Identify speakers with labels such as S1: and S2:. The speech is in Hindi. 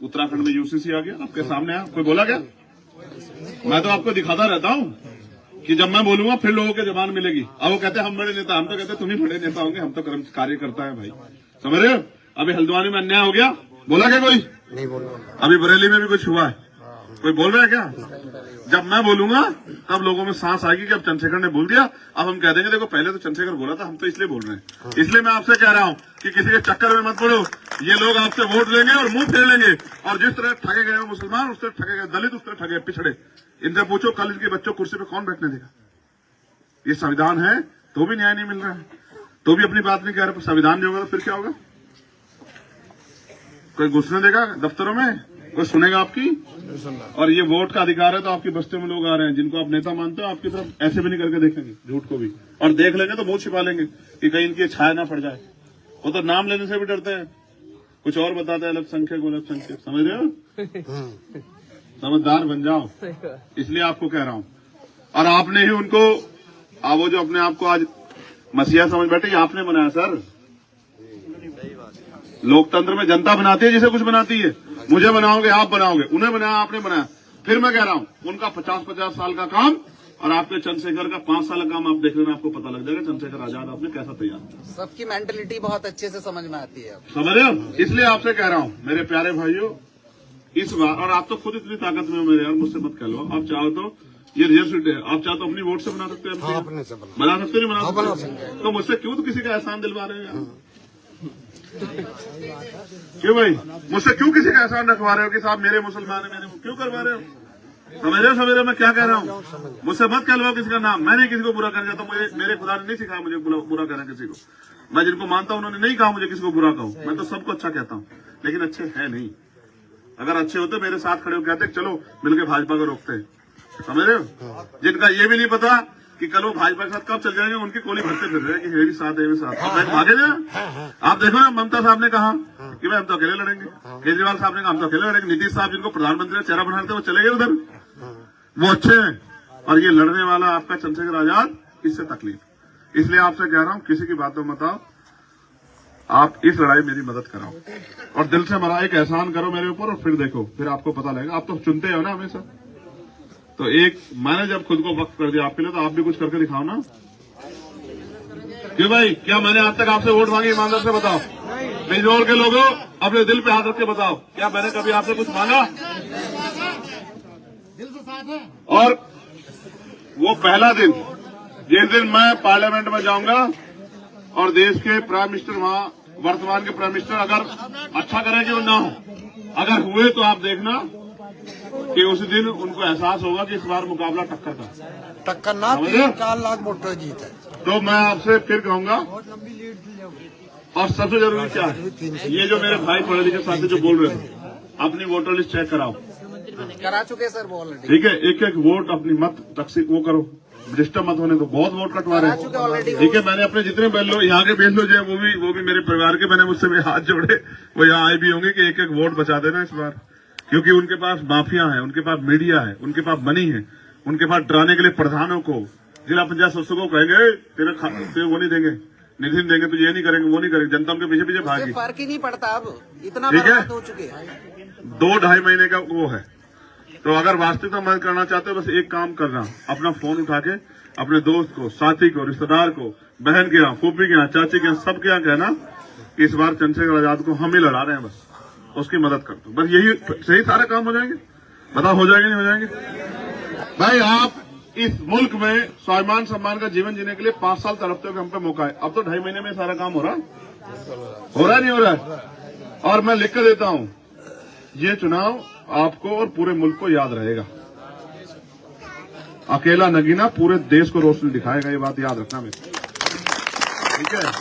S1: उत्तराखंड में यूसीसी आ गया, आपके सामने आया, कोई बोला क्या? मैं तो आपको दिखाता रहता हूँ कि जब मैं बोलूंगा फिर लोगों के जबान मिलेगी। अब वो कहते हैं हम बड़े नेता, हम तो कहते हैं तुम ही बड़े नेता होंगे, हम तो कार्यकर्ता है भाई, समझ रहे हो? अभी हल्द्वानी में अन्याय हो गया, बोला क्या कोई?
S2: नहीं बोल।
S1: अभी बरेली में भी कुछ हुआ है, कोई बोल रहा है क्या? जब मैं बोलूंगा तब लोगों में सांस आएगी कि अब चंद्रशेखर ने बोल दिया, अब हम कह देंगे देखो पहले तो चंद्रशेखर बोला था, हम तो इसलिए बोल रहे हैं। इसलिए मैं आपसे कह रहा हूं कि किसी के चक्कर में मत पड़ो। ये लोग आपसे वोट लेंगे और मुंह फेर लेंगे, और जिस तरह ठगे गए मुसलमान उस तरह ठगे गए दलित, उस तरह ठगे पिछड़े। इनसे पूछो कल इनके बच्चों कुर्सी पे कौन बैठने देगा? ये संविधान है तो भी न्याय नहीं मिल रहा है, तो भी अपनी बात नहीं कह रहे। संविधान नहीं होगा तो फिर क्या होगा? कोई घुसने देगा दफ्तरों में? कोई सुनेगा आपकी? और ये वोट का अधिकार है तो आपकी बस्तियों में लोग आ रहे हैं जिनको आप नेता मानते हो, आपकी तरफ ऐसे भी नहीं करके देखेंगे, झूठ को भी, और देख लेंगे तो मुंह छिपा लेंगे कि कहीं इनकी छाया ना पड़ जाए। वो तो नाम लेने से भी डरते हैं, कुछ और बताते हैं, अल्पसंख्यक, समझ रहे हो? समझदार बन जाओ, इसलिए आपको कह रहा हूं। और आपने ही उनको वो जो अपने आप को आज मसीहा समझ बैठे, ये आपने बनाया सर। लोकतंत्र में जनता बनाती है जिसे कुछ बनाती है। मुझे बनाओगे, आप बनाओगे, उन्हें बनाया, आपने बनाया। फिर मैं कह रहा हूं उनका 50-50 साल का काम और आपके चंद्रशेखर का 5 साल का काम आप देख लेना, आपको पता लग जाएगा चंद्रशेखर आजाद आपने कैसा तैयार किया।
S3: सबकी मेंटलिटी बहुत अच्छे से समझ में आती है,
S1: समझ रहे हो? इसलिए आपसे कह रहा हूं मेरे प्यारे भाइयों, इस बार, और आप तो खुद इतनी ताकत में हो मेरे यार, मुझसे मत कह लो। आप चाहो तो ये रिजल्ट है, आप चाहो तो अपनी वोट से बना सकते हैं,
S2: हाँ, अपने से
S1: बना सकते, नहीं बना सकते? तो मुझसे क्यों तो किसी का एहसान दिलवा रहे हो यार? क्यों भाई मुझसे क्यों किसी का एहसान रखवा रहे हो कि साहब मेरे मुसलमान है, मेरे क्यों करवा रहे हो? समझ रहे हो सवेरे मैं क्या कह रहा हूँ? मुझसे मत कहलवाओ किसी का नाम। मैंने किसी को बुरा करना चाहता, मेरे खुदा ने नहीं सिखाया मुझे बुरा कहना किसी को। मैं जिनको मानता हूं उन्होंने नहीं कहा मुझे किसी को बुरा कहूं। मैं तो सबको अच्छा कहता हूं, लेकिन अच्छे है नहीं। अगर अच्छे होते मेरे साथ खड़े हो कहते चलो मिलकर भाजपा को रोकते हैं, समझ रहे हो? जिनका ये भी नहीं पता कि कल वो भाजपा के साथ कब चल जाएंगे, उनकी कोली भरते फिर रहे कि ये भी साथ है, ये भी साथ है। भागे जाए। आप देखो ना, ममता साहब ने कहा कि भाई हम तो अकेले लड़ेंगे, केजरीवाल साहब ने कहा हम तो अकेले लड़ेंगे, नीतीश साहब जिनको प्रधानमंत्री का चेहरा बना रहे थे वो चले गए उधर, वो अच्छे हैं। और ये लड़ने वाला आपका चंद्रशेखर आजाद, इससे तकलीफ। इसलिए आपसे कह रहा हूं किसी की बातों मत आओ, आप इस लड़ाई मेरी मदद कराओ और दिल से मेरा एक एहसान करो मेरे ऊपर, और फिर देखो, फिर आपको पता लगेगा। आप तो चुनते हो ना हमेशा, तो एक मैंने जब खुद को वक्त कर दिया आपके लिए, तो आप भी कुछ करके दिखाओ ना। क्यों भाई, क्या मैंने आज तक आपसे वोट मांगी? ईमानदार से बताओ, बिजनौर के लोगों अपने दिल पे हाथ रख के बताओ, क्या मैंने कभी आपसे कुछ मांगा? और वो पहला दिन जिस दिन मैं पार्लियामेंट में जाऊंगा और देश के प्राइम मिनिस्टर, वहां वर्तमान के प्राइम मिनिस्टर अगर अच्छा करेंगे और ना हो, अगर हुए तो आप देखना कि उस दिन उनको एहसास होगा कि इस बार मुकाबला टक्कर का,
S2: टक्कर ना 4 लाख वोटर जीत है।
S1: तो मैं आपसे फिर कहूंगा, और सबसे जरूरी क्या है, ये जो मेरे भाई पढ़े लिखे साथी जो बोल रहे थे, अपनी वोटर लिस्ट चेक कराओ।
S3: करा चुके सर वो ऑलरेडी,
S1: ठीक है, एक एक वोट अपनी मत तकसीम वो करो, डिस्टर्ब मत होने दो, बहुत वोट कटवा रहे हैं। ठीक है, मैंने अपने जितने बैल लो यहाँ के बेच लो जो वो भी मेरे परिवार के, मैंने मुझसे भी हाथ जोड़े, वो यहाँ आए भी होंगे कि एक एक वोट बचा देना इस बार, क्योंकि उनके पास माफिया है, उनके पास मीडिया है, उनके पास मनी है, उनके पास डराने के लिए प्रधानों को, जिला पंचायत सदस्यों को कहेंगे तेरे वो नहीं देंगे, निधि देंगे, तो ये नहीं करेंगे, वो नहीं करेंगे, जनता उनके पीछे पीछे भागी।
S3: फर्क ही नहीं पड़ता, अब इतना
S1: बर्बाद
S3: हो चुके हैं।
S1: 2-2.5 महीने का वो है। तो अगर वास्तविकता मदद करना चाहते हो, बस एक काम करना, अपना फोन उठा के अपने दोस्त को, साथी को, रिश्तेदार को, बहन के यहाँ, फूफी के यहाँ, चाची के यहाँ, सबके यहाँ कहना कि इस बार चंद्रशेखर आजाद को हम ही लड़ा रहे हैं, बस उसकी मदद कर दो। बस यही सही सारे काम हो जाएंगे। बताओ हो जाएंगे नहीं हो जाएंगे? भाई आप इस मुल्क में स्वाभिमान सम्मान का जीवन जीने के लिए 5 साल तड़पते हो कि हम पे मौका है। अब तो 2.5 महीने में सारा काम हो रहा नहीं हो रहा है। और मैं लिख कर देता हूं, ये चुनाव आपको और पूरे मुल्क को याद रहेगा। अकेला नगीना पूरे देश को रोशनी दिखाएगा, ये बात याद रखना मेरे, ठीक है?